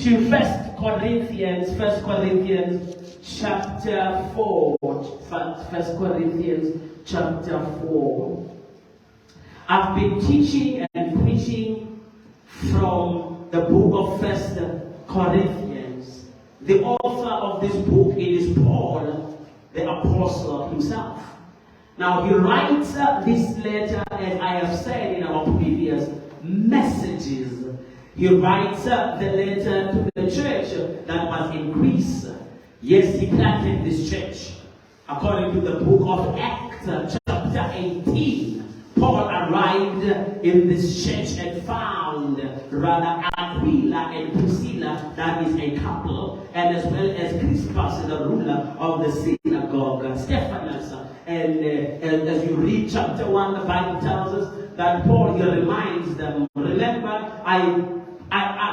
to First Corinthians chapter 4. First Corinthians chapter 4. I've been teaching and preaching from the book of First Corinthians. The author of this book, it is Paul, the apostle himself. Now he writes this letter, as I have said in our previous messages. He writes the letter to the church that was in Greece. Yes, he planted this church. According to the book of Acts, chapter 18, Paul arrived in this church and found rather Aquila and Priscilla, that is a couple, and as well as Crispus, the ruler of the synagogue, Stephanus. And as you read chapter 1, the Bible tells us that Paul here reminds them, remember,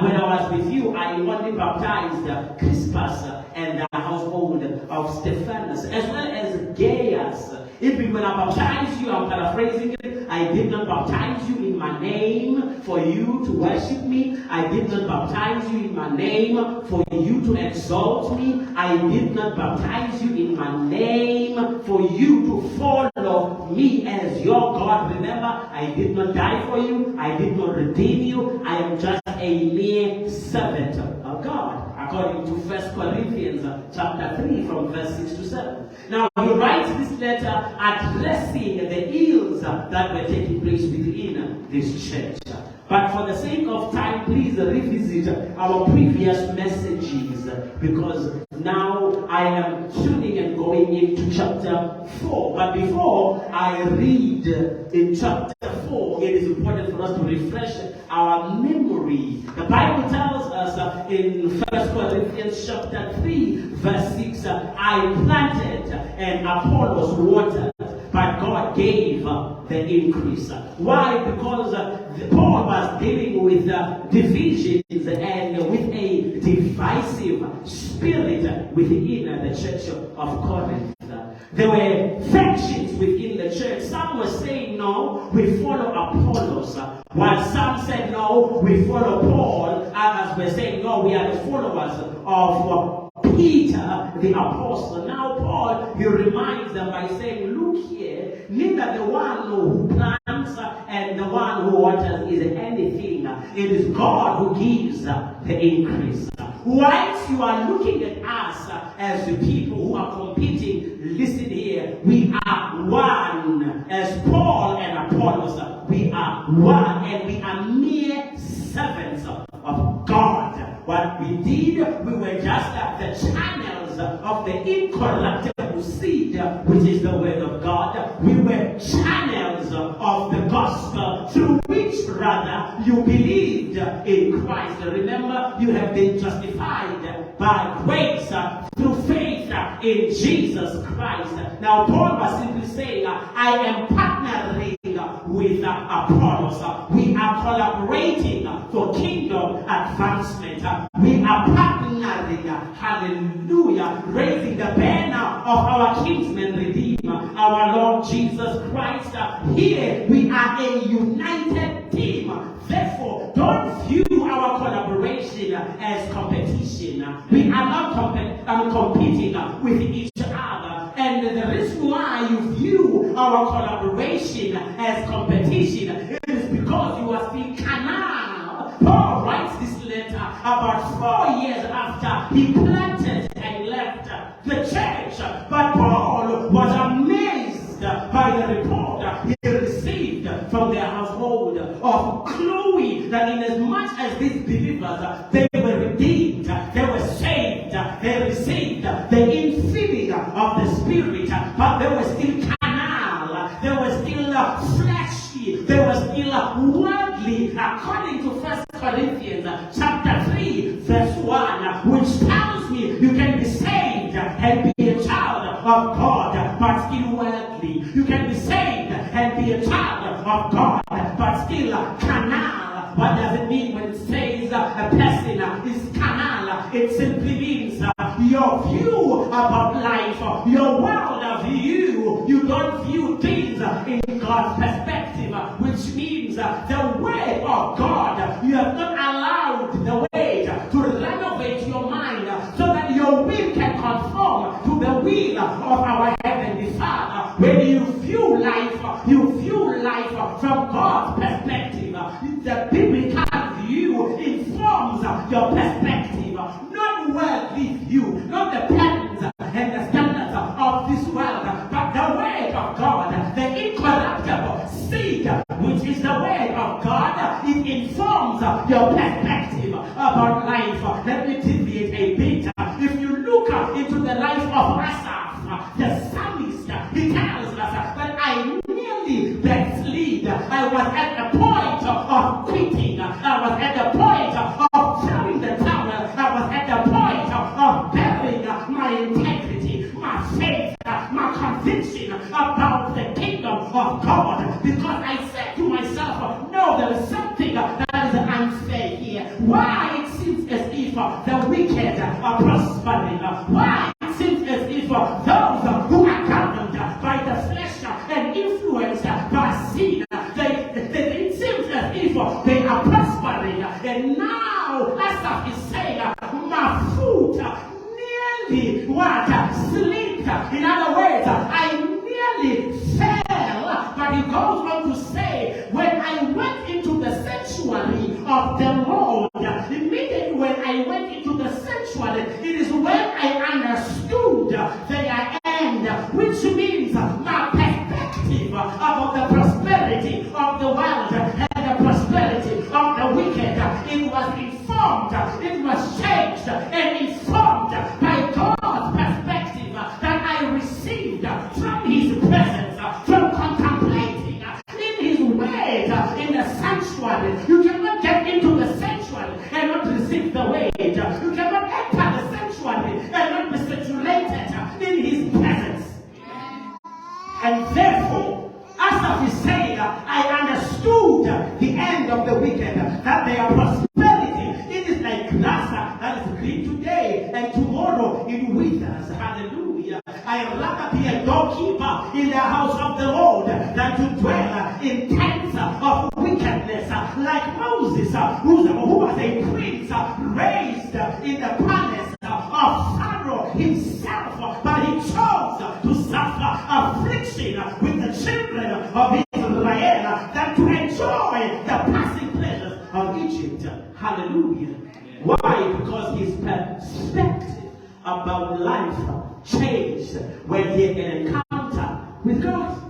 when I was with you, I only baptized Crispus and the household of Stephanus, as well as Gaius. Even when I baptized you, I'm paraphrasing it, I did not baptize you in my name for you to worship me. I did not baptize you in my name for you to exalt me. I did not baptize you in my name for you to follow me as your God. Remember, I did not die for you. I did not redeem you. I am just a mere servant of God, according to 1 Corinthians chapter 3 from verse 6 to 7. Now he writes this letter addressing the ills that were taking place within this church. But for the sake of time, please revisit our previous messages, because now I am tuning and going into chapter 4. But before I read in chapter 4, it is important for us to refresh our memory. The Bible tells us in 1 Corinthians chapter 3, verse 6, I planted and Apollos watered, but God gave the increase. Why? Because Paul was dealing with divisions and with a divisive spirit within the church of Corinth. There were factions within the church. Some were saying, no, we follow Apollos. While some said, no, we follow Paul. Others were saying, no, we are the followers of Peter, the apostle. Now Paul, he reminds them by saying, look here, neither the one who plants and the one who waters is anything. It is God who gives the increase. Whilst you are looking at us as the people who are competing, listen here, we are one. As Paul and Apollos, we are one, and we are mere servants of God. What we did, we were just the channels of the incorruptible seed, which is the word of God. We were channels of the gospel through which, rather, you believed in Christ. Remember, you have been justified by grace through faith in Jesus Christ. Now, Paul was simply saying, I am partnering with Apollos. We are collaborating for kingdom advancement. We are partnering, hallelujah, raising the banner of our kinsman redeemer, our Lord Jesus Christ. Here we are a united team. Therefore, don't view our collaboration as competition. We are not competing with each other. And the reason why you view our collaboration as competition is because you are still carnal. Paul writes this letter about 4 years after he planted and left the church. But Paul was amazed by the report he received from their household of Chloe, that in as much as these believers, they were redeemed, they were saved, they received the infilling of the Spirit, but they were still carnal, they were still fleshy, they were still worldly, according to 1 Corinthians chapter 3, verse 1, which tells me you can be saved and be a child of God, but still worldly. You can be saved and be a child of God, but still carnal. What does it mean when it says a person is carnal? It simply means your view about life, your world view, you don't view things in God's perspective, which means the word of God, you have not allowed the word to run will of our Heavenly Father. When you view life from God's perspective. The biblical view informs your perspective, not worldly view, not the patterns and the standards of this world, but the word of God, the incorruptible seed, which is the word of God. It informs your perspective about life. Let me deviate a bit. If you look into the life of Asaph, the psalmist, he tells us that I nearly backslid. I was at the point of quitting. I was at the point of throwing the towel. I was at the point of burying my integrity, my faith, my conviction about the kingdom of God. Because I said to myself, no, there is something that is unfair here. Why it seems as if the wicked are prospering? Why it seems as if those who are governed by the flesh and influenced by sin, it seems as if they are prospering. And now, Asaph is saying, my foot nearly slipped. In other words, I nearly fell. But he goes on to say, when I went into the sanctuary of the Lord, immediately when I went into the sanctuary, it is when I understood their end, which means my perspective about the prosperity of the world and the prosperity of the wicked, it was informed, it was changed and informed by God's perspective that I received from his presence, from contemplating in his word in the sanctuary. You cannot get into the sanctuary and not receive the word. You cannot enter the sanctuary and not be saturated in his presence. And therefore, Asaph is saying, I understood the end of the wicked, that their prosperity, it is like grass that is green today and tomorrow it withers. Hallelujah. I'd rather be a doorkeeper in the house of the Lord than to dwell in tents of wickedness, like Moses, who was a prince raised in the palace of Pharaoh himself, but he chose to suffer affliction with the children of Israel than to enjoy the passing pleasures of Egypt. Hallelujah. Why? Because his perspective about life changed when he had an encounter with God.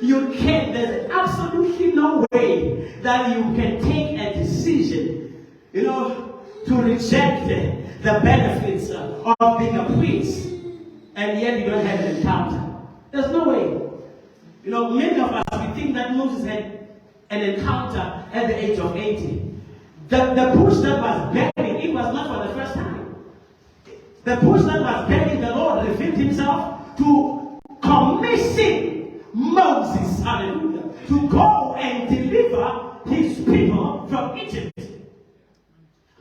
There's absolutely no way that you can take a decision, to reject the benefits of being a prince, and yet you don't have an encounter. There's no way. Many of us, we think that Moses had an encounter at the age of 80. The bush that was burning, it was not for the first time. The bush that was burning, the Lord revealed himself to commission Moses, hallelujah, to go and deliver his people from Egypt.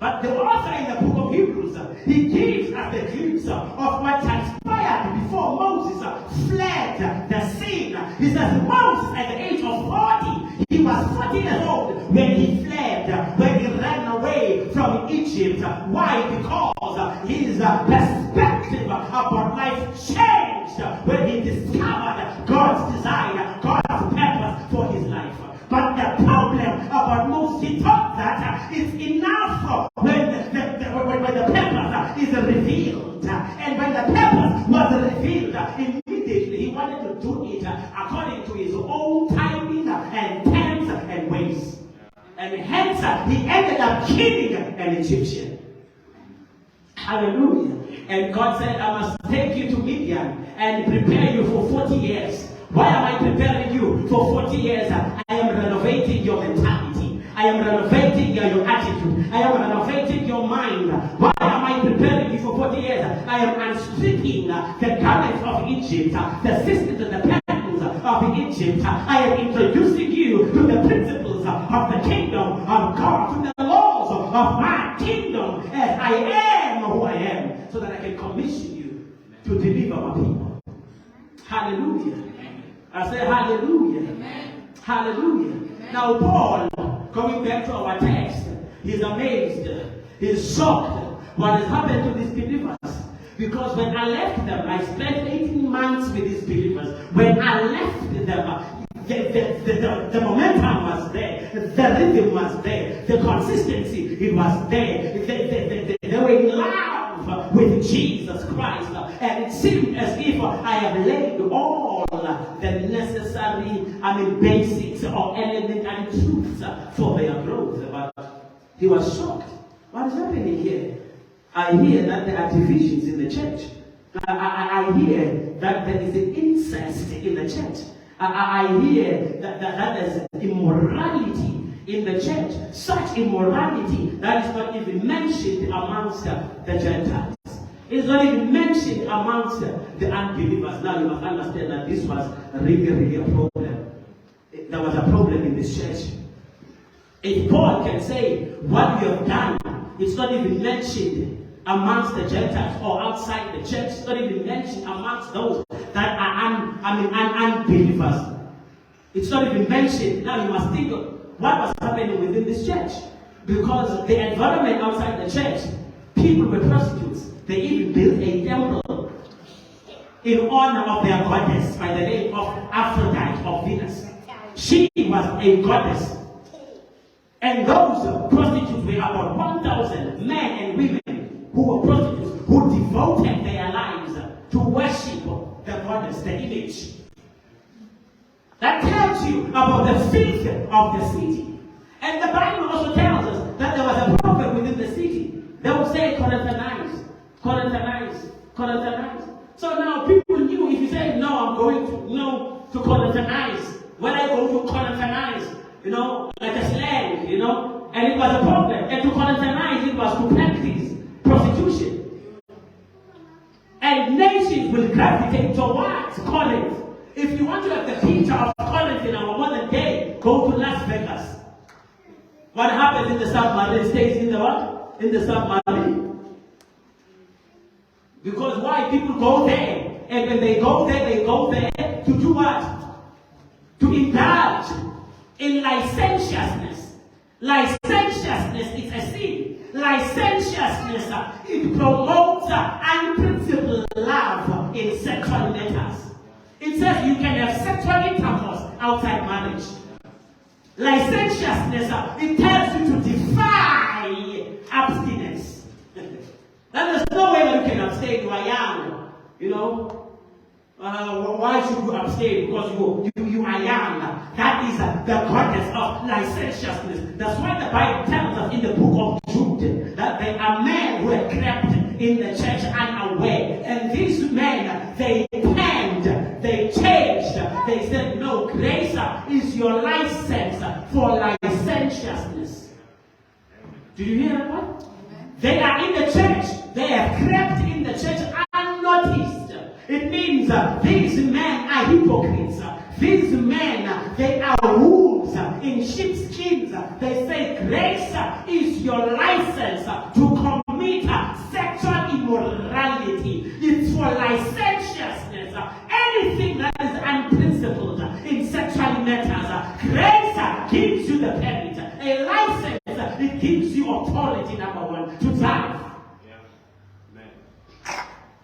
But the author in the book of Hebrews, he gives us the glimpse of what transpired before Moses fled the sin. He says Moses at the age of 40, he was 40 years old when he fled, when he ran away from Egypt. Why? Because his perspective about life changed when he discovered God's design, God's purpose for his life. But the problem about Moses, he thought that it's enough when the purpose is revealed. And when the purpose was revealed, immediately he wanted to do it according to his own timing and terms and ways. And hence, he ended up killing an Egyptian. Hallelujah. And God said, I must take you to Midian and prepare you for 40 years. Why am I preparing you for 40 years? I am renovating your mentality. I am renovating your attitude. I am renovating your mind. Why am I preparing you for 40 years? I am unstripping the garments of Egypt, the systems and the patterns of Egypt. I am introducing you to the principles of the kingdom of God, to the laws of my kingdom, as I am who I am, so that I can commission you to deliver my people. Hallelujah. I say hallelujah. Amen. Hallelujah. Amen. Now Paul, coming back to our text, he's amazed, he's shocked what has happened to these believers. Because when I left them, I spent 18 months with these believers. When I left them, the momentum was there, the rhythm was there, the consistency, it was there. They were in love with Jesus Christ, and it seemed as if I have laid all the necessary, basics or elementary truths for their growth. But he was shocked. What is happening here? I hear that there are divisions in the church. I hear that there is an incest in the church. I hear that there's immorality in the church. Such immorality that is not even mentioned amongst the Gentiles. It's not even mentioned amongst the unbelievers. Now you must understand that this was really a problem. There was a problem in this church. If Paul can say what you have done, it's not even mentioned amongst the Gentiles or outside the church. It's not even mentioned amongst those that are unbelievers. It's not even mentioned. Now you must think of what was happening within this church. Because the environment outside the church, people were prostitutes. They even built a temple in honor of their goddess by the name of Aphrodite or Venus. She was a goddess. And those prostitutes were about 1,000 men and women who were prostitutes, who devoted their lives to worship the goddess, the image. That tells you about the filth of the city. And the Bible also tells us that there was a prophet within the city. They would say, Corinthianize. So now people knew, if you say, no, I'm going to Corinthianize. When I go to Corinthianize, like a slang, and it was a problem. And to Corinthianize, it was to practice prostitution. And nations will gravitate towards Corinth. If you want to have the picture of Corinth in our modern day, go to Las Vegas. What happens in the submarine stays in the what? In the submarine. Because why? People go there. And when they go there to do what? To indulge in licentiousness. Licentiousness is a sin. Licentiousness, it promotes unprincipled love in sexual matters. It says you can have sexual intercourse outside marriage. Licentiousness, it tells you to defy abstinence. There's no way that you can abstain. You are young, why should you abstain? Because you are young. That is the goddess of licentiousness. That's why the Bible tells us in the book of Jude that there are men who are crept in the church unaware. And these men, they planned, they changed. They said, no, grace is your license for licentiousness. Do you hear that? They are in the church. They have crept in the church unnoticed. It means these men are hypocrites. These men, they are wolves in sheepskins. They say grace is your license to commit sexual immorality. It's for licentiousness. Anything that is unprincipled in sexual matters, grace gives you the permit. A license, it gives you authority, number one, to drive.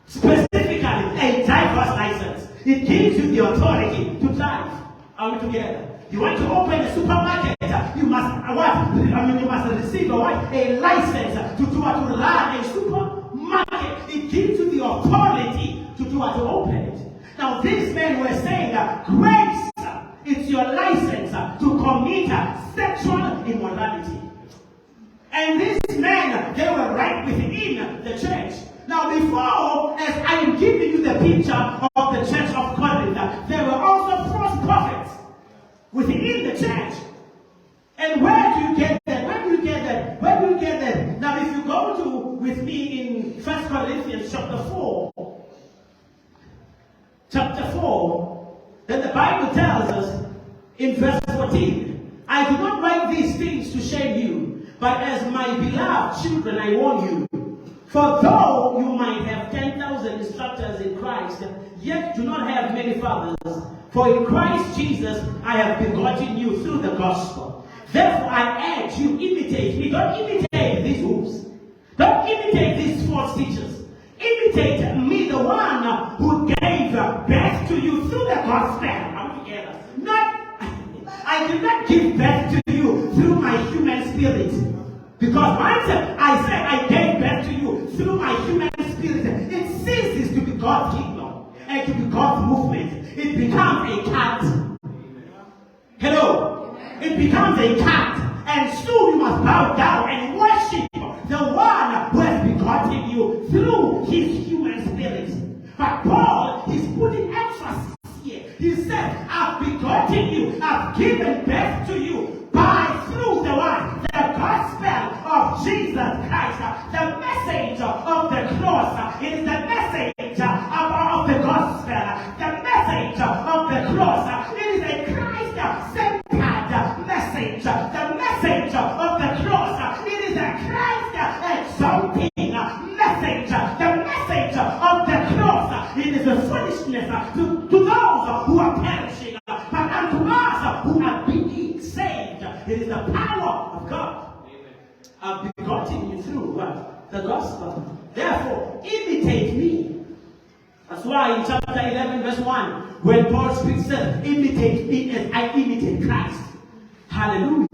Specifically, a driver's license. It gives you the authority to drive. Are we together? You want to open a supermarket, you must you must receive a license to run a supermarket. It gives you the authority to open it. Now these men were saying that grace is your license to commit sexual immorality. And these men, they were right within the church. Now before, as I am giving you the picture of the church of Corinth, there were also false prophets within the church. And where do you get that? Where do you get that? Where do you get that? Now if you go with me in 1 Corinthians chapter 4, then the Bible tells us in verse 14, I do not write these things to shame you, but as my beloved children I warn you. For though you might have 10,000 instructors in Christ, yet do not have many fathers. For in Christ Jesus I have begotten you through the gospel. Therefore I urge you, imitate me. Don't imitate these wolves. Don't imitate these false teachers. Imitate me, the one who gave birth to you through the gospel. Are we together? I did not give birth to you through my human spirit. Because once I say I gave birth to you through my human spirit, it ceases to be God's kingdom and to be God's movement. It becomes a cult. Hello? It becomes a cult. And soon you must bow down and worship the one who has begotten you through his human spirit. But Paul is putting emphasis here. He said, I've begotten you, I've given birth to you through the one, the gospel of Jesus Christ, the message of the cross. It is the message of the gospel, the message of the cross. It is a Christ-centered message, the message of the cross. It is a Christ-exalting message, the message of the cross. It is a foolishness to those who are perishing, but unto us who are being saved. It is the power of God. I've begotten you through what? The gospel. Therefore, imitate me. That's why in chapter 11, verse 1, when Paul speaks, says, imitate me as I imitate Christ. Hallelujah.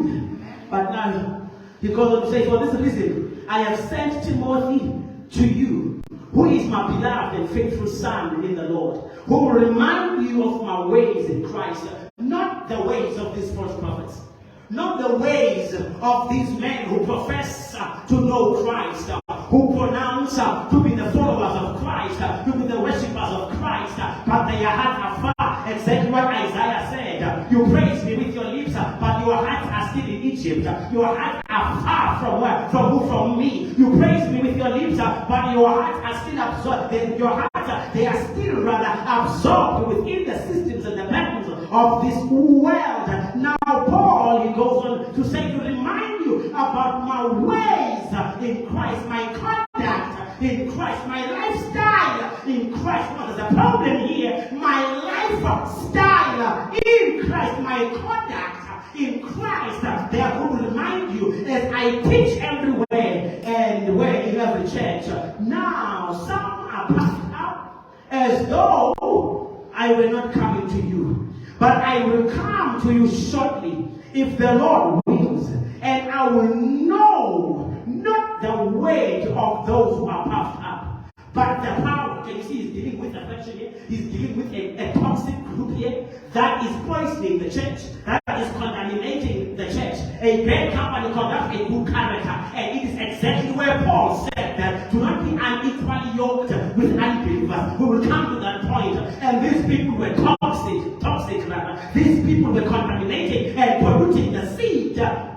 But now, he goes on to say, for this reason, I have sent Timothy to you, who is my beloved and faithful son in the Lord, who will remind you of my ways in Christ, not the ways of these false prophets. Not the ways of these men who profess to know Christ, who pronounce to be the followers of Christ, to be the worshippers of Christ, but their hearts are far. Exactly what Isaiah said. You praise me with your lips, but your hearts are still in Egypt. Your hearts are far from where? From me. You praise me with your lips, but your hearts are still absorbed. Your hearts, they are still rather absorbed within the systems and the patterns of this world. Now Paul, he goes on to say, to remind you about my ways in Christ, my conduct in Christ, my lifestyle in Christ. What is the problem here? My lifestyle in Christ, my conduct in Christ. They are going to remind you as I teach everywhere and where in every church. Now some are puffed up as though I were not coming to you, but I will come to you shortly, if the Lord wills, and I will know not the weight of those who are puffed up, but the power. Can you see he's dealing with affection here? He's dealing with a toxic group here that is poisoning the church, that is contaminating the church. A bad company conducts a good character, and it is exactly where Paul said that do not be unequally yoked with unbelievers. We will come to that point. And these people were toxic rather. These people were contaminating and polluting the seed of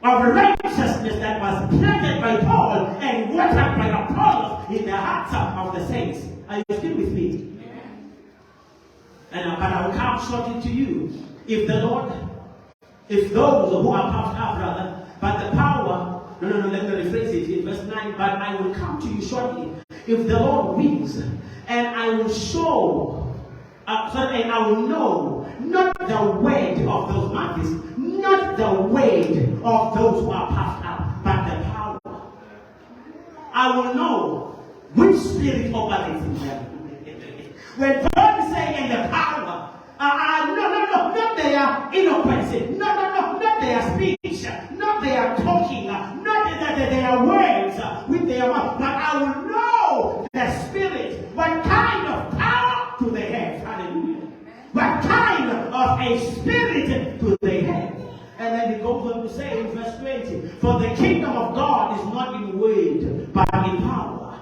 righteousness that was planted by Paul and watered by Apollos in the hearts of the saints. Are you still with me? But I will come shortly to you, if those who are puffed up, rather, but the power, let me rephrase it in verse 9, but I will come to you shortly, if the Lord wills, and I will show, and I will know, not the weight of those mountains, not the weight of those who are puffed up, but the power. I will know which spirit operates in them. When God is saying the power, not their eloquence, not their speech, not their talking, not their words with their mouth, but I will know the spirit, what kind of power do they have. Hallelujah. What kind of a spirit do they have? And then he goes on to say in verse 20, for the kingdom of God is not in word, but in power.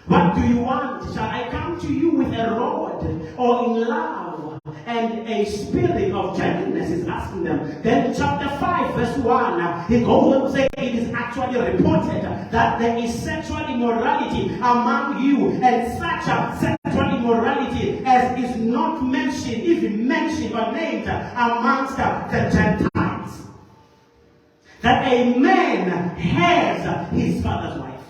What do you want? Shall I come to you with a rod or in love and a spirit of gentleness? Is asking them. Then chapter 5 verse 1, he goes on to say it is actually reported that there is sexual immorality among you, and such sexual immorality as is not mentioned, even mentioned or named amongst the Gentiles. That a man has his father's wife.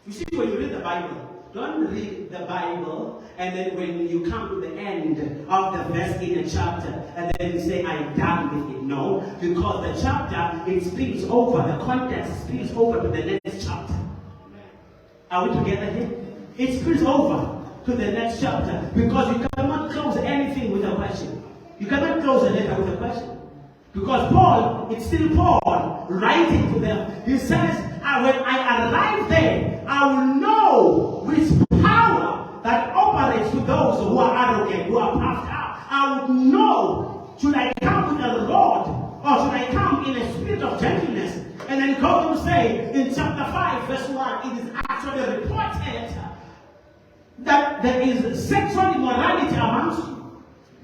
You see, when you read the Bible, don't read the Bible and then when you come to the end of the verse in a chapter and then you say, I'm done with it. No, because the chapter, it spills over, the context spills over to the next chapter. Are we together here? It spills over to the next chapter, because you cannot close anything with a question. You cannot close a letter with a question. Because Paul, it's still Paul writing to them. He says, when I arrive there, I will know which power that operates to those who are arrogant, who are puffed up. I would know, should I come with a rod, or should I come in a spirit of gentleness? And then he goes on to say in chapter 5, verse 1, it is actually reported that there is sexual immorality amongst you.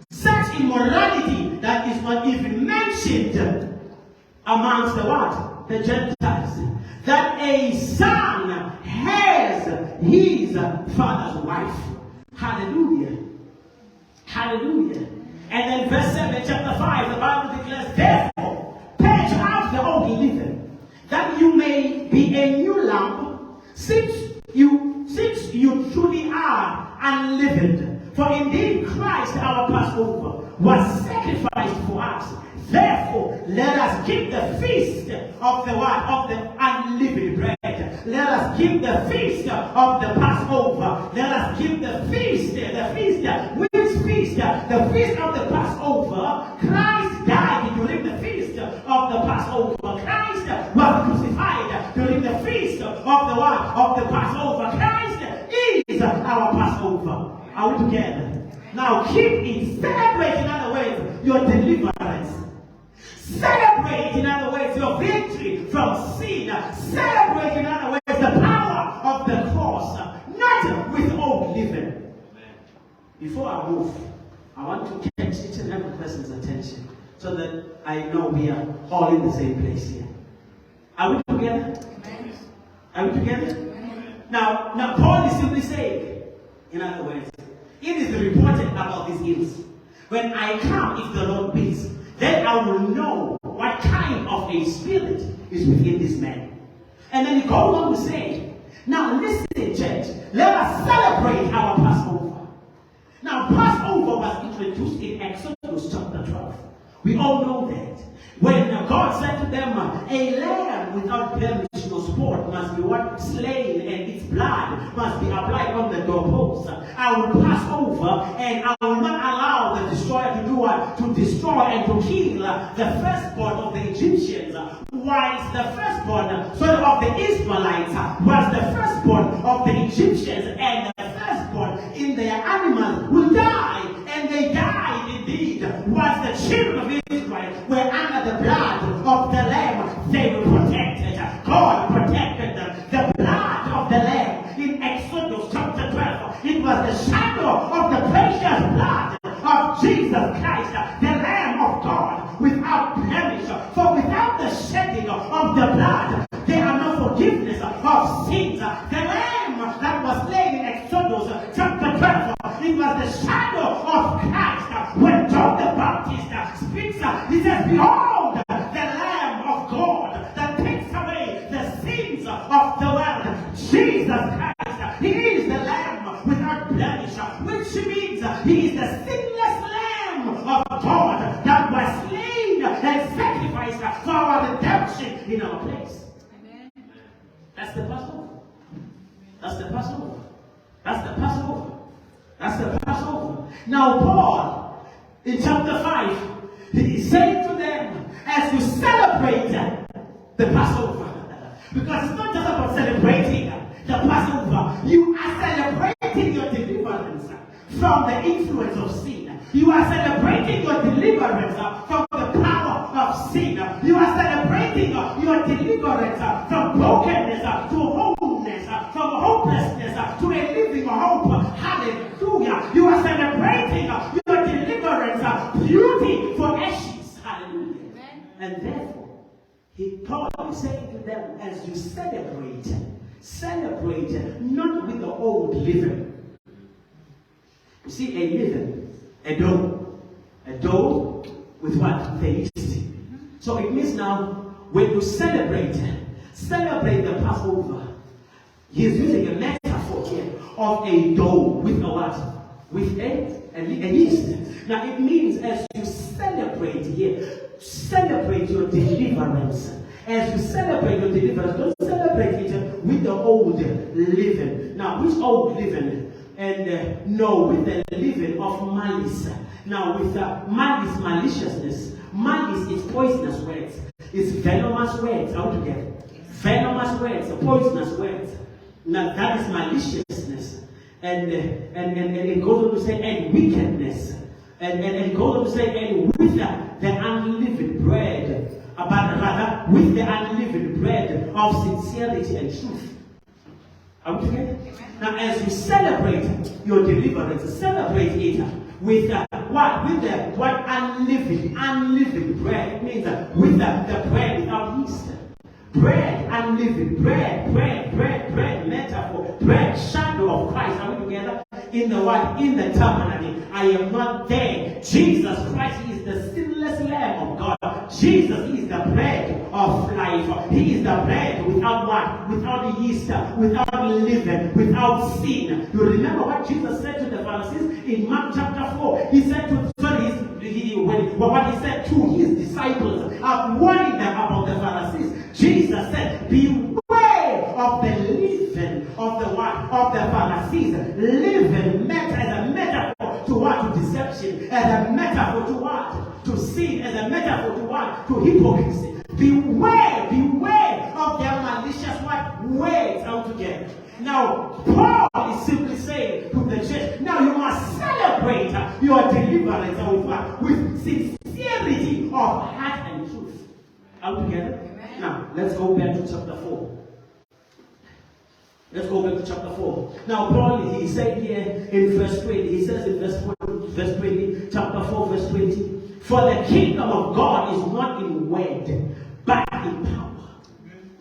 Such immorality that is not even mentioned amongst the what? The Gentiles. That a son has his father's wife. Hallelujah. Hallelujah. And then verse 7, chapter 5, the Bible declares, therefore, purge out the old leaven, that you may be a new lamp, since you truly are unleavened. For indeed Christ our Passover was sacrificed for us. Therefore, let us keep the feast of the what? Of the unleavened bread. Let us keep the feast of the Passover. Let us keep the feast. Which feast? The feast of the Passover. Christ died during the feast of the Passover. Christ was crucified during the feast of the what? Of the Passover. Christ is our Passover. Are we together? Now keep it. Celebrate, in other words, your deliverance. Celebrate, in other words, your victory from sin. Celebrate, in other words, the power of the cross. Not with old living. Before I move, I want to catch each and every person's attention, so that I know we are all in the same place here. Are we together? Are we together? Now Paul is simply saying, in other words, it is reported about these hills. When I come, if the Lord wills, then I will know what kind of a spirit is within this man. And then he goes on to say, now listen, church, let us celebrate our Passover. Now, Passover was introduced in Exodus chapter 12. We all know that. When God said to them, a lamb without blemish or spot must be what? Slain, and its blood must be applied on the doorpost. I will pass over, and I will not allow the destroyer to do what? To destroy and to kill the firstborn of the Egyptians. Whilst the firstborn of the Israelites was the firstborn of the Egyptians, and the firstborn in their animals will die, and they died indeed. Whilst the children of Israel were under the blood of the Lamb, they were protected. God protected them. The blood of the Lamb in Exodus chapter 12, it was the shadow of the precious blood of Jesus Christ, the Lamb of God, without blemish. For without the shedding of the blood, there are no forgiveness of sins. The Lamb that was slain in Exodus chapter 12, it was the shadow of Christ. When John the Baptist speaks, he says, behold, the Lamb of God that takes away the sins of the world. Jesus Christ, he is the Lamb without blemish, which means he is the sinless Lamb of God that was slain and sacrificed for our redemption in our place. Amen. That's the Passover. That's the Passover. That's the Passover. That's the Passover. Now Paul, in chapter 5, he said to them, as you celebrate the Passover, because it's not just about celebrating the Passover, you are celebrating your deliverance from the influence of sin. You are celebrating your deliverance from the power of sin. You are celebrating your deliverance from brokenness to wholeness, from hopelessness to a living hope. Hallelujah. You are celebrating your deliverance, beauty for ashes. Hallelujah. Amen. And therefore, Paul is saying to them, as you celebrate not with the old leaven. You see, a leaven, a dough with what? With a yeast. So it means now, when you celebrate the Passover, he is using a metaphor here of a dough with a what? With a yeast. Now it means as you celebrate here, celebrate your deliverance. As you celebrate your deliverance, don't celebrate it with the old leaven. Now, which old leaven? And no, with the leaven of malice. Now, with malice, maliciousness. Malice is poisonous words. It's venomous words altogether. Venomous words, poisonous words. Now, that is maliciousness. And it goes on to say, and wickedness. And it goes on to say, and with the unleavened bread, but rather with the unleavened bread of sincerity and truth. Are we together? Now, as you celebrate your deliverance, celebrate it with what? With the what? Unleavened bread. It means with the bread without yeast. Bread, unleavened bread, metaphor, bread, shadow of Christ. Are we together? In the what? In the tabernacle. I am not there. Jesus Christ is the sinless Lamb of God. Jesus is the bread of life. He is the bread without what? Without yeast, without leaven, without sin. You remember what Jesus said to the Pharisees in Mark chapter 4? He said to what he said to his disciples, warning them about the Pharisees. Jesus said, beware of the leaven of the what? Of the Pharisees. Leaven as a metaphor to what? To deception. As a metaphor to what? To sin. As a metaphor to what? To hypocrisy. Beware of their malicious what? Words altogether. Now, Paul is simply saying to the church, now you must celebrate your deliverance with what? With sincerity of heart and truth. Are we together? Amen. Now, let's go back to chapter 4. Let's go back to chapter 4. Now, Paul, he said here in verse 20, he says in verse 20, chapter 4, verse 20, for the kingdom of God is not in word, but in power. Amen.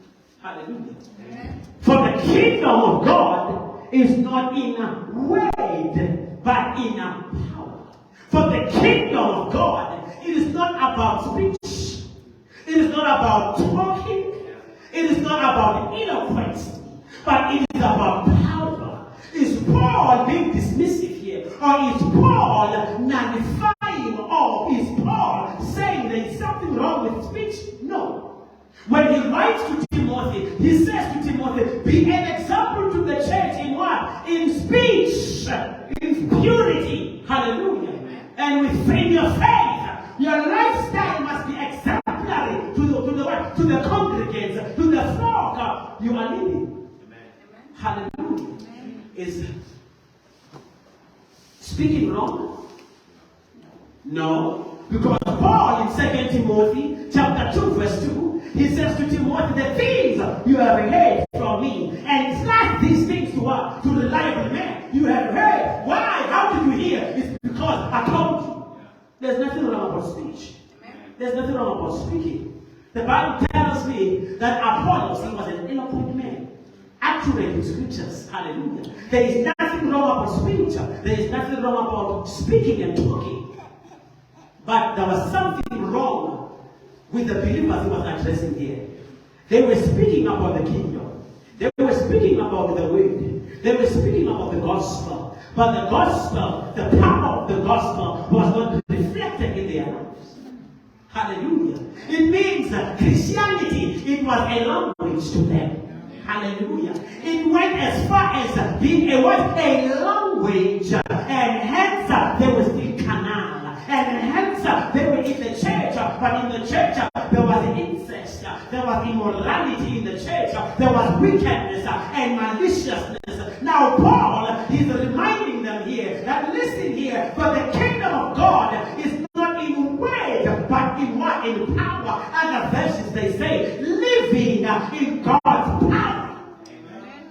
Hallelujah. Amen. For the kingdom of God is not in a word, but in a power. For the kingdom of God, it is not about speech. It is not about talking. It is not about eloquence. But it is about power. Is Paul being dismissive here? Or is Paul nullifying? Or is Paul saying there is something wrong with speech? No. When he writes to Timothy, he says to Timothy, be an example to the church in what? In speech, in purity. Hallelujah. And within your faith, your lifestyle must be exemplary to the congregants, to the flock you are leading. Amen. Hallelujah. Amen. Is speaking wrong? No. Because Paul in 2 Timothy chapter 2 verse 2, he says to Timothy, the things you have heard from me, and trust these things to what? To reliable men. You have heard. Why? How did you hear? It's because I told you. There's nothing wrong about speech. There's nothing wrong about speaking. The Bible tells me that Apollos, he was an eloquent man, accurate in scriptures. Hallelujah. There is nothing wrong about speech. There is nothing wrong about speaking and talking. But there was something wrong with the believers he was addressing here. They were speaking about the kingdom. They were speaking about the word. They were speaking about the gospel. But the gospel, the power of the gospel was not reflected in their lives. Hallelujah. It means Christianity, it was a language to them. Hallelujah. It went as far as being a language. And hence they were still carnal. And hence they were in the church. But in the church there was incest. There was immorality in the church. There was wickedness and maliciousness. Now Paul is reminding them here that listen here, for the kingdom of God is not in word, but in what? In power. Other versions they say, living in God's power. Amen.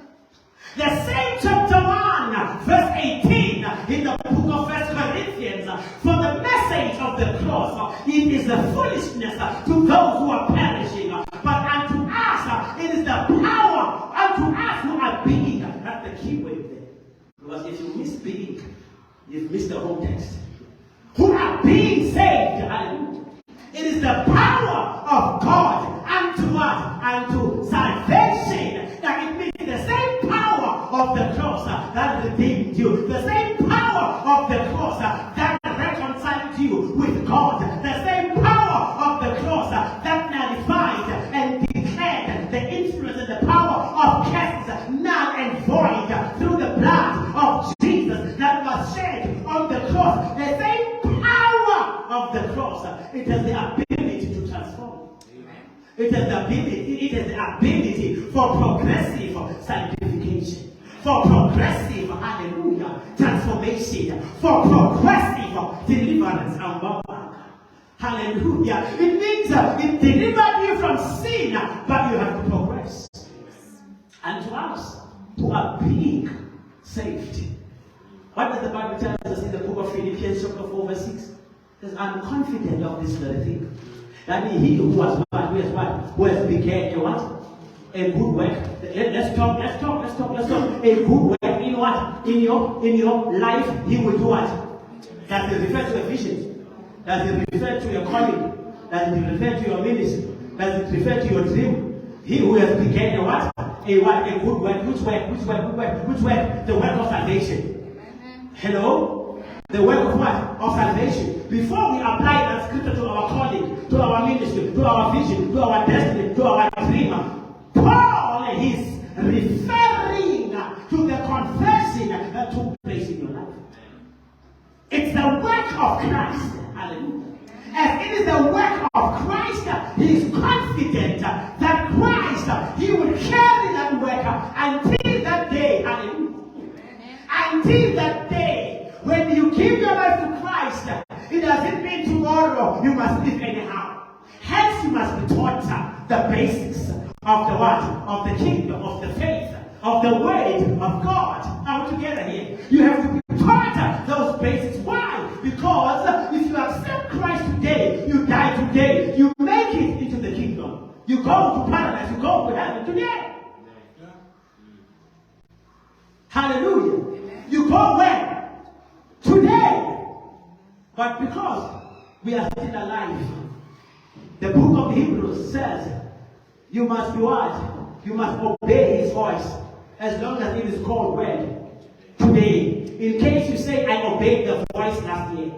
The same chapter 1, verse 18 in the book of 1 Corinthians, for the message of the cross, it is the foolishness to those who are perishing, but unto us, it is the power unto us who are being. That's the key word there. Because if you miss being, you've missed the whole text. Who are being saved. Hallelujah. It is the power of God unto us, unto salvation. That it means the same power of the cross that redeemed you, the same power of the cross that reconciled you with God, the same power of the cross that nullified and declared the influence and the power of it has the ability for progressive sanctification, for progressive, hallelujah, transformation, for progressive deliverance. Hallelujah. It means it delivered you from sin, but you have to progress. And to us who are being saved, what does the Bible tell us in the book of Philippians chapter 4 verse 6? It says, I'm confident of this very thing. That means he who has what? Who has what? Who has began a what? A good work. Let's talk. A good work in what? In your life, he will do what? Does it refer to a vision? Does it refer to your calling? Does it refer to your ministry? Does it refer to your dream? He who has began a what? A what? A good work. Which work? The work of salvation. Hello? The work of what? Of salvation. Before we apply that scripture to our calling, to our ministry, to our vision, to our destiny, to our dream, Paul is referring to the conversion that took place in your life. It's the work of Christ. Hallelujah. As it is the work of Christ, he is confident that Christ, he will carry that work until that day. Hallelujah. Until that day, when you give your life to Christ, it doesn't mean tomorrow you must live anyhow. Hence, you must be taught the basics of the what? Of the kingdom, of the faith, of the word of God. Are we together here? You have to be taught those basics. Why? Because if you accept Christ today, you die today, you make it into the kingdom. You go to paradise, you go to heaven today. Hallelujah. You go where? Today. But because we are still alive, the book of Hebrews says, you must be what? You must obey his voice as long as it is called when? Today. In case you say, I obeyed the voice last year,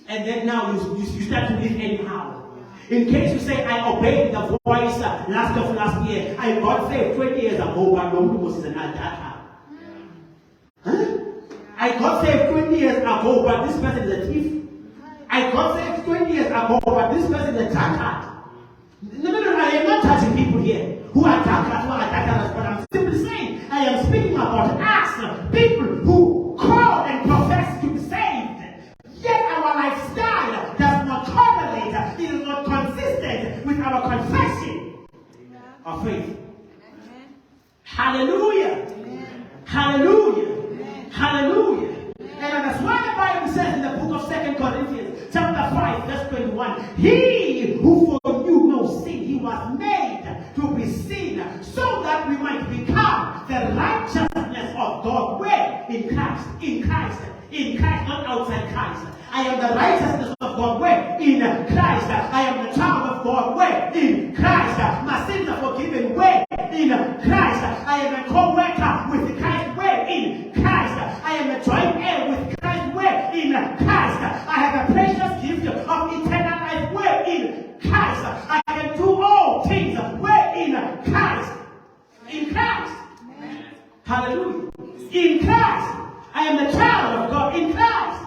and then now you start to live anyhow. In case you say, I obeyed the voice last year, I got saved 20 years ago, but no one was an adult. I got saved 20 years ago, but this person is a thief. I got saved 20 years ago, but this person is a drunkard. No, I am not touching people here who are drunkards, who are drunkards, but I'm simply saying, I am speaking about us, people who call and profess to be saved, yet our lifestyle does not correlate, it is not consistent with our confession of faith. Hallelujah. Hallelujah. Hallelujah. And that's why the Bible says in the book of 2 Corinthians, chapter 5, verse 21, he who foreknew no sin, he was made to be sin, so that we might become the righteousness of God. Where? In Christ. In Christ. In Christ, not outside Christ. I am the righteousness of God. Where? In Christ. I am the child of God. Where? In Christ. My sins are forgiven. Where? In Christ. I am a co-worker with Christ. Where? In Christ. I am a joint heir with Christ. Where? In Christ. I have a precious gift of eternal life. Where? In Christ. I can do all things. Where? In Christ. In Christ. Hallelujah. In Christ. I am the child of God. In Christ.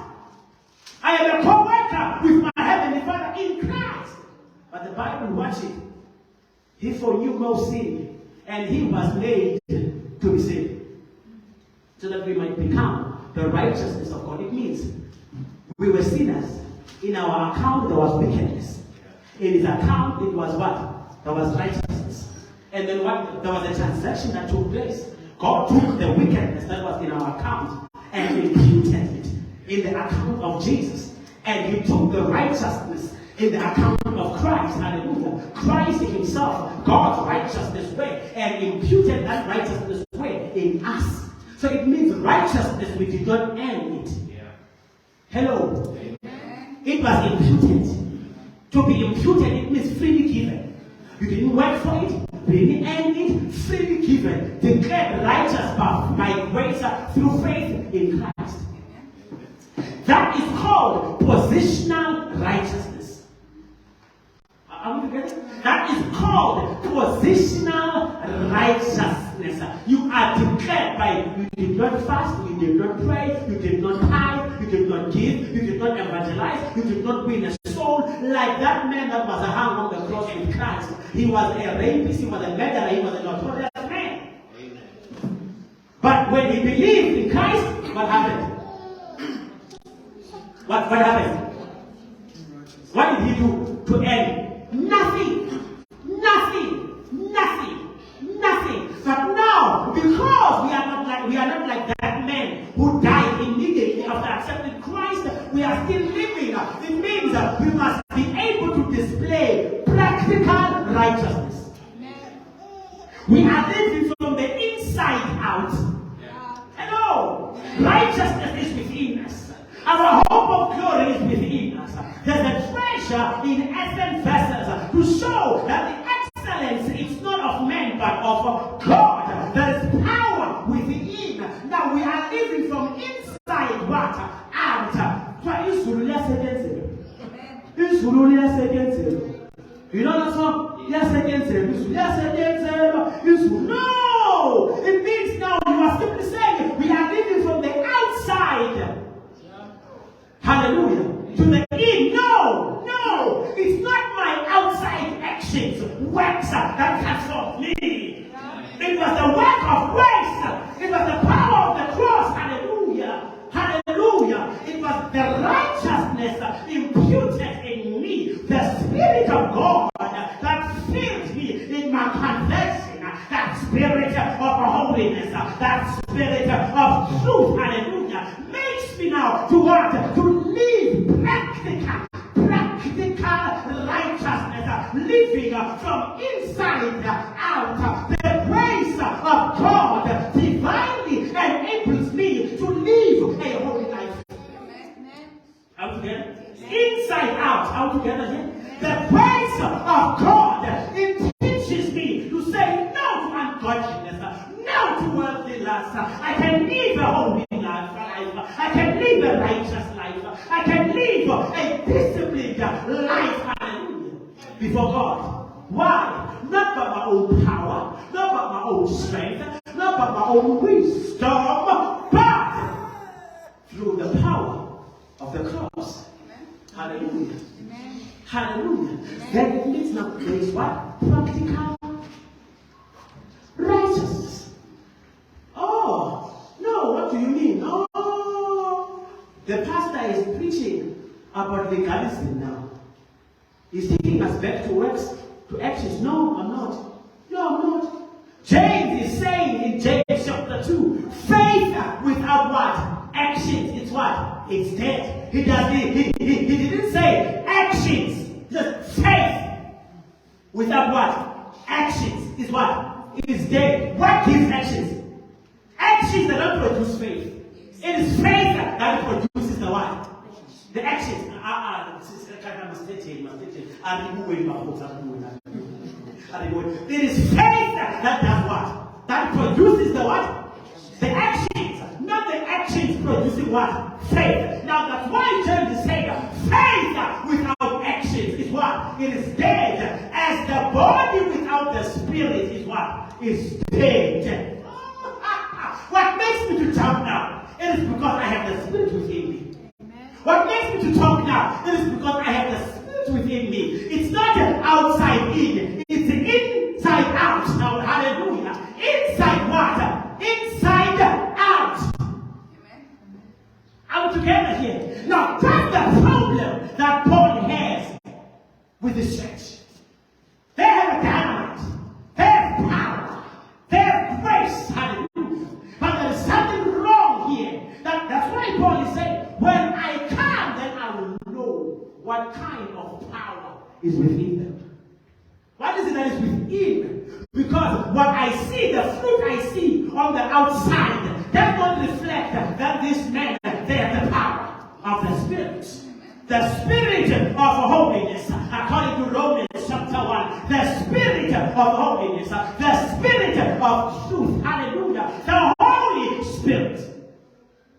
I am a co-worker with my heavenly Father. In Christ. But the Bible, watch it. He foreknew no sin, and he was made to be sin, so that we might become the righteousness of God. It means we were sinners. In our account there was wickedness. In his account it was what? There was righteousness. And then what? There was a transaction that took place. God took the wickedness that was in our account and imputed it in the account of Jesus. And he took the righteousness in the account of Christ. Hallelujah. Christ himself, God's righteousness way, and imputed that righteousness way in us. So it means righteousness, we did not earn it. Hello. It was imputed. To be imputed, it means freely given. You didn't work for it, you didn't earn it, freely given. Declared righteous by grace through faith in Christ. That is called positional righteousness. Are we together? That is called positional righteousness. You are declared by, you did not fast, you did not pray, you did not tithe, you did not give, you did not evangelize, you did not win a soul, soul like that man that was hung on the cross with Christ. He was a rapist, he was a murderer, he was a notorious man. Amen. But when he believed in Christ, what happened? What happened? What did he do to end? Nothing. But now, because we are not like that man who died immediately after accepting Christ, we are still living. It means we must be able to display practical righteousness. We are living from the inside out. Hello. Righteousness is within us. Our hope of glory is within us. There's a treasure in earthen vessels to show that the excellence is not of men but of God. There is power within. Now we are living from inside what? Out. You know that song? No! It means now you are simply saying we are living from the outside. Hallelujah. To the in. No. It's not my outside actions, works that transformed me. It was the work of grace. It was the power of the cross. Hallelujah. It was the righteousness imputed in me. The Spirit of God that filled me in my conversion. That spirit of holiness. That spirit of truth. Hallelujah. Makes me now to what? To live practical righteousness, living from inside out. The grace of God divinely enables me to live a holy life. Out together? Inside out. Out together here? The grace of God teaches me to say no to ungodliness, no to worldly lust. I can live a holy life. I can live a righteous life. I can live a disciplined life. Hallelujah. Before God. Why? Not by my own power, not by my own strength, not by my own wisdom, but through the power of the cross. Hallelujah. Hallelujah. Then it means now there is what? Practical righteousness. Oh, no, what do you mean? Oh, the pastor is preaching about legalism now. He's taking us back to works, to actions. No, I'm not. James is saying in James chapter 2, faith without what? Actions. It's what? It's dead. He didn't say actions. Just faith without what? Actions is what? It is dead. What gives actions? Actions that don't produce faith. It is faith that produces the what? The actions. It is faith that does what? That produces the what? The actions. Not the actions producing what? Faith. Now that's why James is saying faith without actions is what? It is dead. As the body without the spirit is what? Is dead. What makes me to jump now? It is because I have the spirit within me. What makes me to talk now? It is because I have the spirit within me. It's not an outside in. It's an inside out. Now, hallelujah. Inside what? Inside out. Are we together here? Now, that's the problem that Paul has with the church. They have a dynamite. They have power. They have grace. Hallelujah. But there is something wrong here. That's why Paul is saying, when I come, then I will know what kind of power is within them. What is it that is within? Because what I see, the fruit I see on the outside, does not reflect that this man, they have the power of the Spirit. The Spirit of holiness, according to Romans chapter 1. The Spirit of holiness, the Spirit of truth. Hallelujah. The Holy Spirit.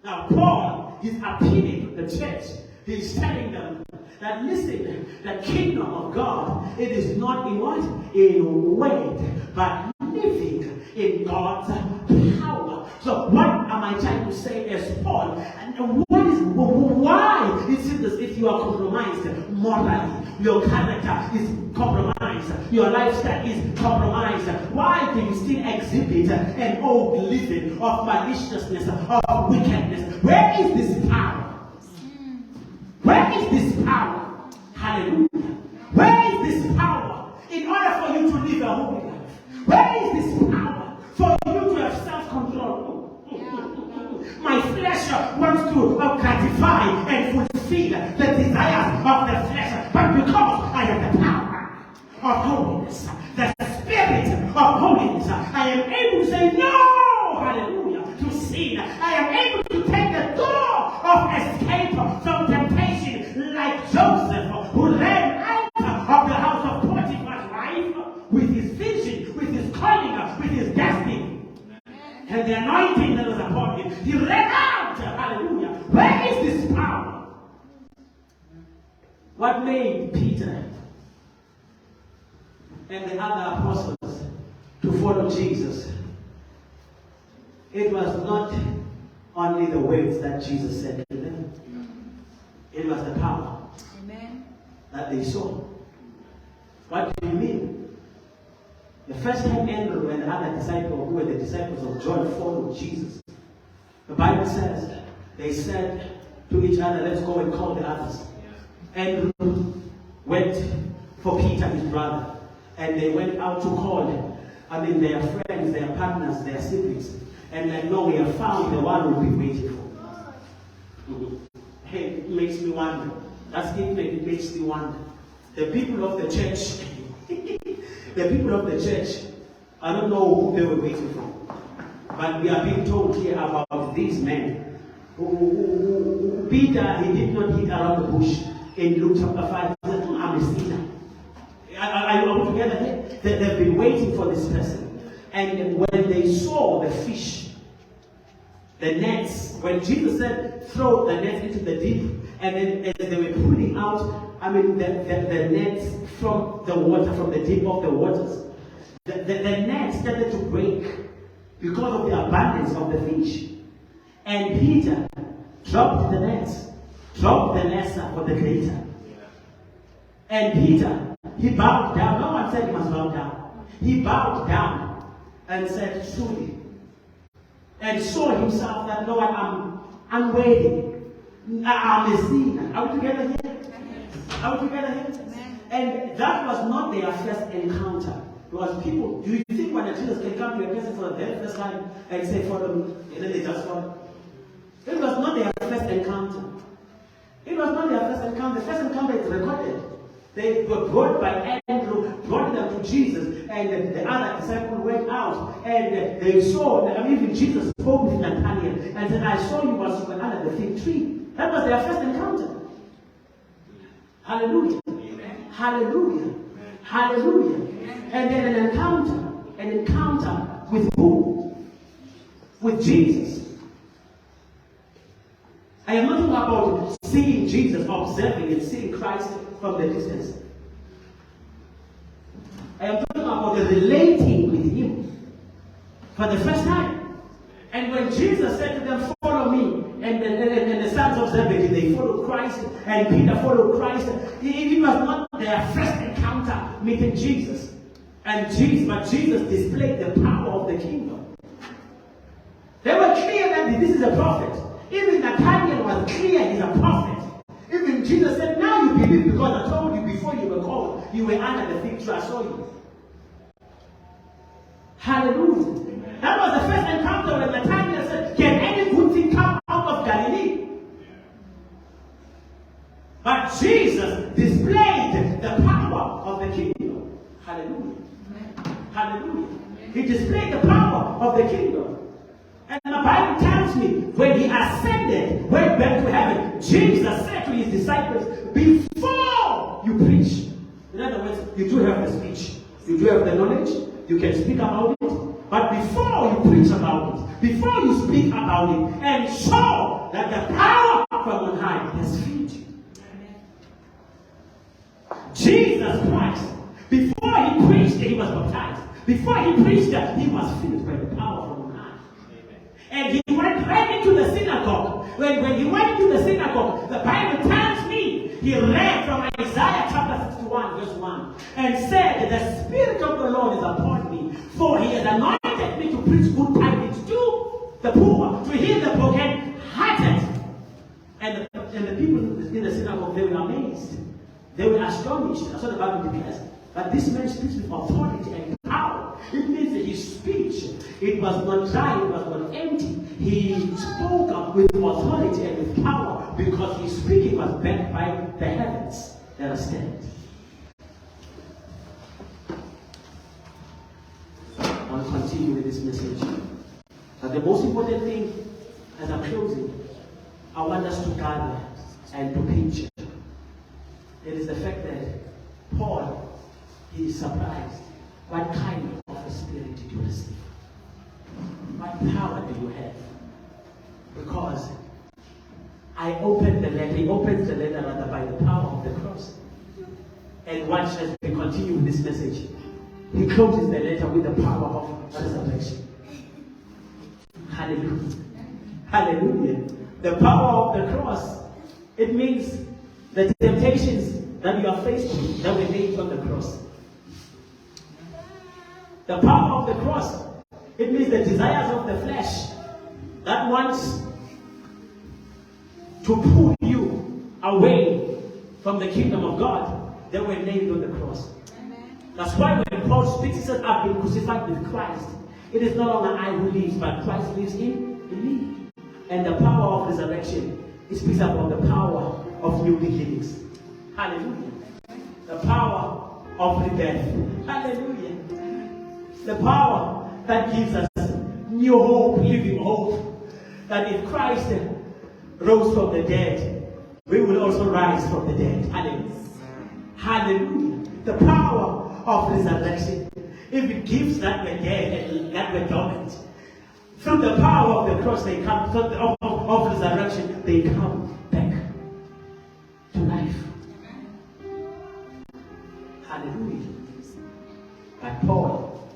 Now, Paul is appealing to the church. He's telling them that, listen, the kingdom of God, it is not in what? In word, but living in God's power. So what am I trying to say as Paul? And why it seems as if you are compromised morally. Your character is compromised. Your lifestyle is compromised. Why do you still exhibit an old living of maliciousness, of wickedness? Where is this power? Where is this power? Hallelujah. Where is this power in order for you to live a holy life? Where is this power for you to have self-control? My flesh wants to gratify and fulfill the desires of the flesh, but because I have the power of holiness, the spirit of holiness, I am able to say no, hallelujah, to sin. I am able to take the door of escape from temptation, like Joseph, who ran out of the house of Potiphar's wife with his vision, with his calling, with his destiny. And the anointing that was upon him, he ran out. Hallelujah. Where is this power? What made Peter and the other apostles to follow Jesus? It was not only the words that Jesus said to them. It was the power. Amen. That they saw. What do you mean? The first time Andrew and the other disciples, who were the disciples of John, followed Jesus, the Bible says they said to each other, let's go and call the others. Andrew went for Peter, his brother, and they went out to call their friends, their partners, their siblings. And like, no, we have found the one we've been waiting for. Hey, it makes me wonder. That's it, it makes me wonder. The people of the church, the people of the church, I don't know who they were waiting for. But we are being told here about these men. Peter, he did not hit around the bush. In Luke chapter 5, he said, I'm a sinner. Are you all together here? They've been waiting for this person. And when they saw the fish, the nets, when Jesus said, throw the nets into the deep, and then as they were pulling out, the nets from the water, from the deep of the waters, the net started to break because of the abundance of the fish. And Peter dropped the nets for the greater. And Peter, he bowed down. No one said he must bow down. He bowed down and said, truly, and saw himself that, Lord, I'm worthy. I'm a sinner. Are we together here? Are we together here? And that was not their first encounter. It was people. Do you think when Jesus can come to a person for the very first time and say, follow me, and then they just follow? It was not their first encounter. It was not their first encounter. The first encounter is recorded. They were brought by Andrew, brought them to Jesus, and the other disciple went out, and they saw, even Jesus spoke with Nathanael and said, I saw you while you were under the fig tree. That was their first encounter. Hallelujah. Amen. Hallelujah. Amen. Hallelujah. Amen. And then an encounter with who? With Jesus. I am not talking about seeing Jesus, observing and seeing Christ from the distance. I am talking about the relating with him for the first time. And when Jesus said to them, follow me, and the sons of Zebedee, they followed Christ, and Peter followed Christ, it was not their first encounter meeting Jesus. But Jesus displayed the power of the kingdom. They were clear that this is a prophet. Even Nathanael was clear he's a prophet. Even Jesus said, now you believe because I told you before you were called, you were under the fig tree, I saw you. Hallelujah. Amen. That was the first encounter when Nathanael said, can any good thing come out of Galilee? But Jesus displayed the power of the kingdom. Hallelujah. Amen. Hallelujah. Amen. He displayed the power of the kingdom. And the Bible tells me, when he ascended, went back to heaven, Jesus said to his disciples, before you preach, in other words, you do have the speech, you do have the knowledge, you can speak about it, but before you preach about it, before you speak about it, and show that the power from on high has filled you. Jesus Christ, before he preached, he was baptized. Before he preached, he was filled by the power from on high. And And he went right into the synagogue. When he went into the synagogue, the Bible tells me he read from Isaiah chapter 61, verse 1, and said, the Spirit of the Lord is upon me, for he has anointed me to preach good tidings to the poor, to heal the broken-hearted. And the people in the synagogue, they were amazed. They were astonished. That's what the Bible declares. But this man speaks with authority and power. It means that his speech, it was not dry, it was not empty. He spoke up with authority and with power because his speaking was backed by the heavens that are standing. I want to continue with this message. But the most important thing, as I'm closing, I want us to gather and to picture. It is the fact that Paul, he is surprised. What kind of a spirit did you receive? What power do you have? Because I opened the letter, he opens the letter rather by the power of the cross. And watch as we continue with this message. He closes the letter with the power of resurrection. Hallelujah. Hallelujah. The power of the cross, it means the temptations that you are faced with that were made on the cross. The power of the cross, it means the desires of the flesh that wants to pull you away from the kingdom of God that were nailed on the cross. That's why when Paul speaks, he says, I've been crucified with Christ. It is no longer I who lives, but Christ lives in me. And the power of resurrection, it speaks about the power of new beginnings. Hallelujah. The power of rebirth. Hallelujah. The power that gives us new hope, living hope. That if Christ rose from the dead, we will also rise from the dead. Hallelujah. Hallelujah. The power of resurrection. If it gives that were dead and that were dormant, through the power of the cross, they come, through the of resurrection, they come back to life. Hallelujah. But Paul,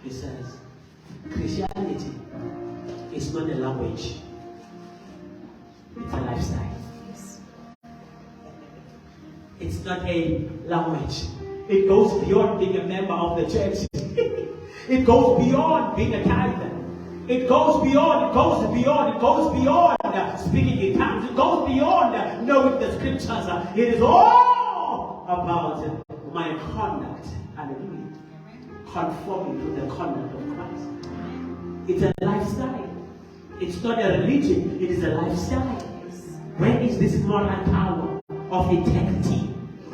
he says, Christianity is not a language, it's a lifestyle. It's not a language. It goes beyond being a member of the church. It goes beyond being a tither. It goes beyond speaking in tongues. It goes beyond knowing the scriptures. It is all about my conduct. Hallelujah. Conforming to the conduct of Christ. It's a lifestyle. It's not a religion. It is a lifestyle. Where is this moral power of integrity?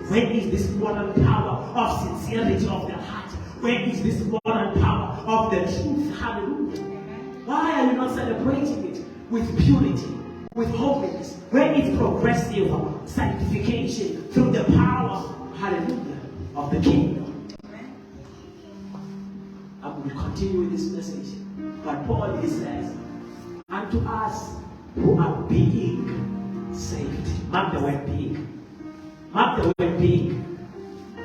Where is this moral power of sincerity of the heart? Where is this moral power of the truth? Hallelujah. Why are you not celebrating it with purity, with holiness? Where is progressive sanctification through the power, hallelujah, of the kingdom? I will continue with this message. But Paul, he says, unto us who are being saved. Mark the word being. Mark the word being.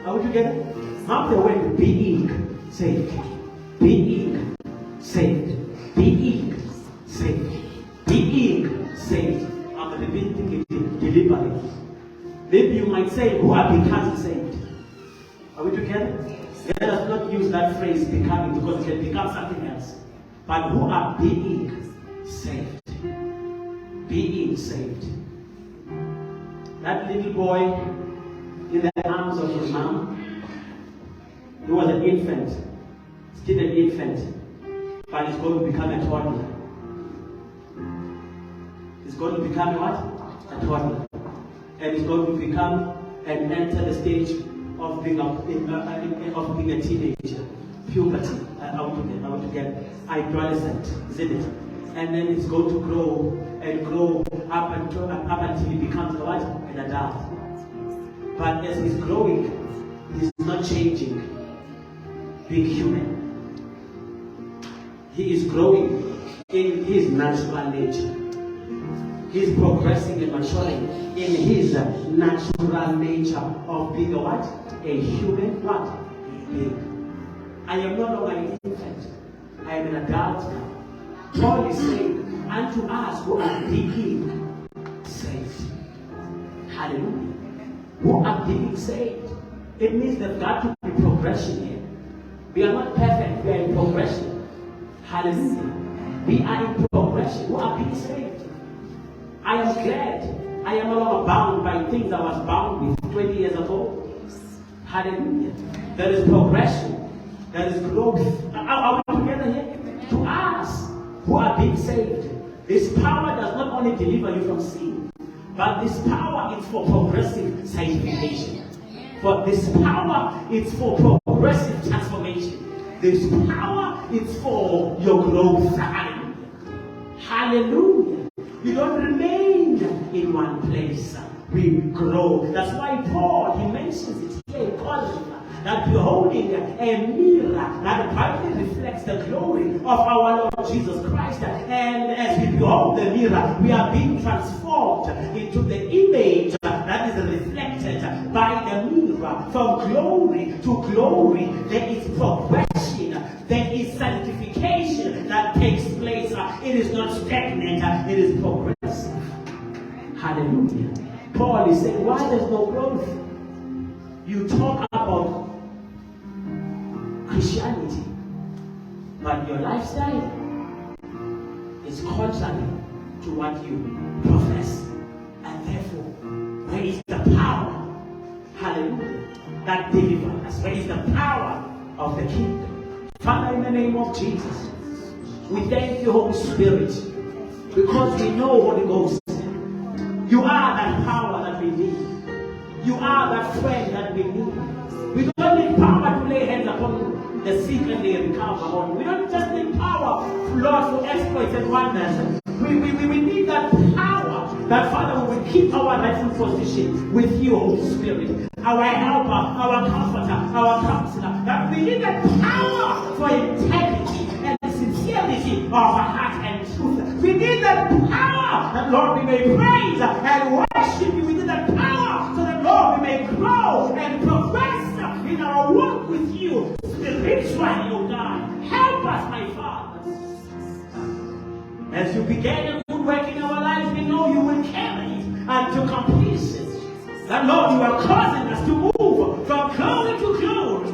Are we together? Mark the word being saved. Being saved. Being saved. Being saved. I'm repeating it deliberately. Maybe you might say, who are becoming saved. Are we together? Let us not use that phrase becoming because it can become something else. But who are being saved. Being saved. That little boy in the arms of his mom, he was an infant, still an infant, but he's going to become a toddler. He's going to become what? A toddler. And he's going to become and enter the stage of being a teenager, puberty. I want to get adolescent, isn't it? And then it's going to grow and grow up until he becomes what? An adult. But as he's growing, he's not changing, being human. He is growing in his natural nature. He's progressing and maturing in his natural nature of being a what? A human what? Being. I am no longer an infant. I am an adult now. Paul is saying, unto us who are being saved. Hallelujah. Who are being saved. It means there's got to be progression here. We are not perfect, we are in progression. Hallelujah. We are in progression. Who are being saved. I am glad I am no longer bound by things I was bound with 20 years ago. Hallelujah. There is progression. There is growth. Are we together here? To us who are being saved, this power does not only deliver you from sin, but this power is for progressive sanctification. For this power is for progressive transformation. This power is for your growth. Hallelujah. Hallelujah. You don't remain in one place. We grow. That's why Paul, he mentions it here in Corinth, that beholding a mirror that brightly reflects the glory of our Lord Jesus Christ. And as we behold the mirror, we are being transformed into the image that is reflected by the mirror. From glory to glory, there is progression. There is sanctification that takes place. It is not stagnant, it is progressive. Hallelujah. Paul is saying, why there's no growth? You talk about Christianity, but your lifestyle is contrary to what you profess. And therefore, where is the power, hallelujah, that delivers us? Where is the power of the kingdom? Father, in the name of Jesus, we thank you, Holy Spirit, because we know, Holy Ghost, you are that power that we need. You are that friend that we need. We don't need power to lay hands upon the sick and they recover. We don't just need power, Lord, for exploits and wonders. We need that power that, Father, we will keep our rightful position with you, Holy Spirit. Our helper, our comforter, our counselor. That we need that power for integrity and sincerity of our heart and truth. We need that power that, Lord, we may praise and worship you. We need that power so that, Lord, we may grow and progress in our walk with you spiritually, oh God. Help us, my Father. As you began a good work in our lives, we know you will carry it unto completion. That, Lord, you are causing us to move from glory to glory.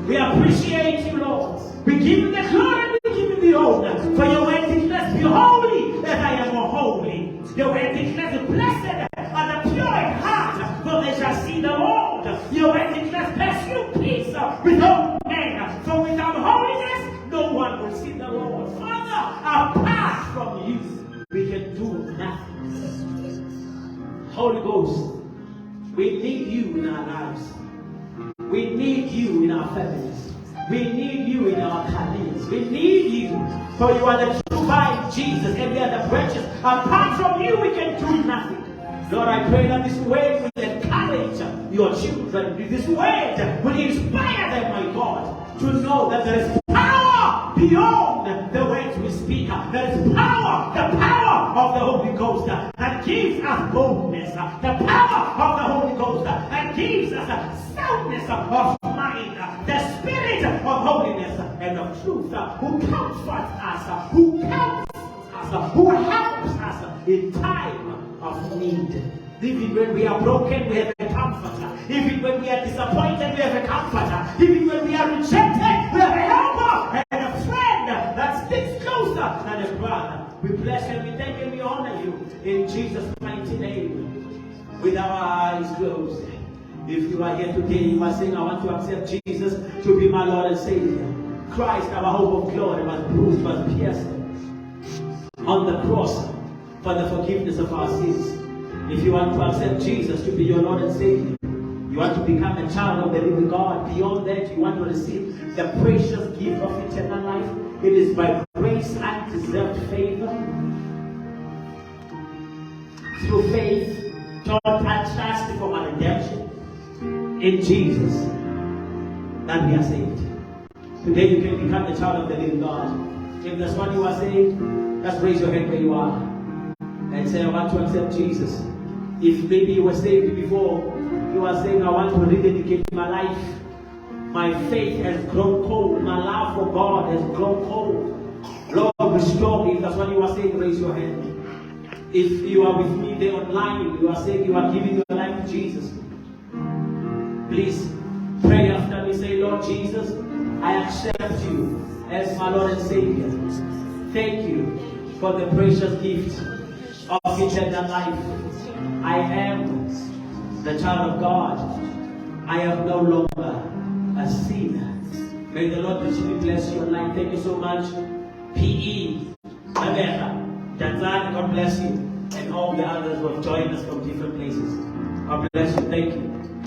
We appreciate you, Lord. We give you the glory, we give you the honor. For your word declares, be holy as I am more holy. Your word declares, blessed are the pure in heart, for they shall see the Lord. Your word declares, pursue peace with all men. For without holiness, no one will see the Lord. Father, apart from you, we can do nothing. Holy Ghost, we need you in our lives. We need you in our families. We need you in our careers. We need you. For you are the true vine, Jesus, and we are the branches. Apart from you, we can do nothing. Lord, I pray that this word will encourage your children. This word will inspire them, my God, to know that there is power beyond the words we speak. There is power, the power of the Holy Ghost that gives us boldness. The power of the Holy Ghost that gives us soundness of mind. The Spirit of holiness and of truth who comforts us, who helps us, who helps us in time of need. Even when we are broken, we have a comforter. Even when we are disappointed, we have a comforter. Even when we are rejected, we have a helper and a friend that sticks closer than a brother. We bless you, we thank you, we honor you in Jesus' mighty name. With our eyes closed. If you are here today, you are saying, I want to accept Jesus to be my Lord and Savior. Christ, our hope of glory, was bruised, was pierced on the cross for the forgiveness of our sins. If you want to accept Jesus to be your Lord and Savior, you want to become a child of the living God. Beyond that, you want to receive the precious gift of eternal life. It is by grace and deserved favor. Through faith, God and trust for our redemption in Jesus, that we are saved. Today you can become the child of the living God. If that's what you are saying, just raise your hand where you are and say, I want to accept Jesus. If maybe you were saved before, you are saying, I want to rededicate my life. My faith has grown cold. My love for God has grown cold. Lord, saying, raise your hand. If you are with me there online, you are saying you are giving your life to Jesus. Please pray after me. Say, Lord Jesus, I accept you as my Lord and Savior. Thank you for the precious gift of eternal life. I am the child of God. I am no longer a sinner. May the Lord richly bless your life. Thank you so much. P.E. God bless you. And all the others who have joined us from different places. God bless you. Thank you.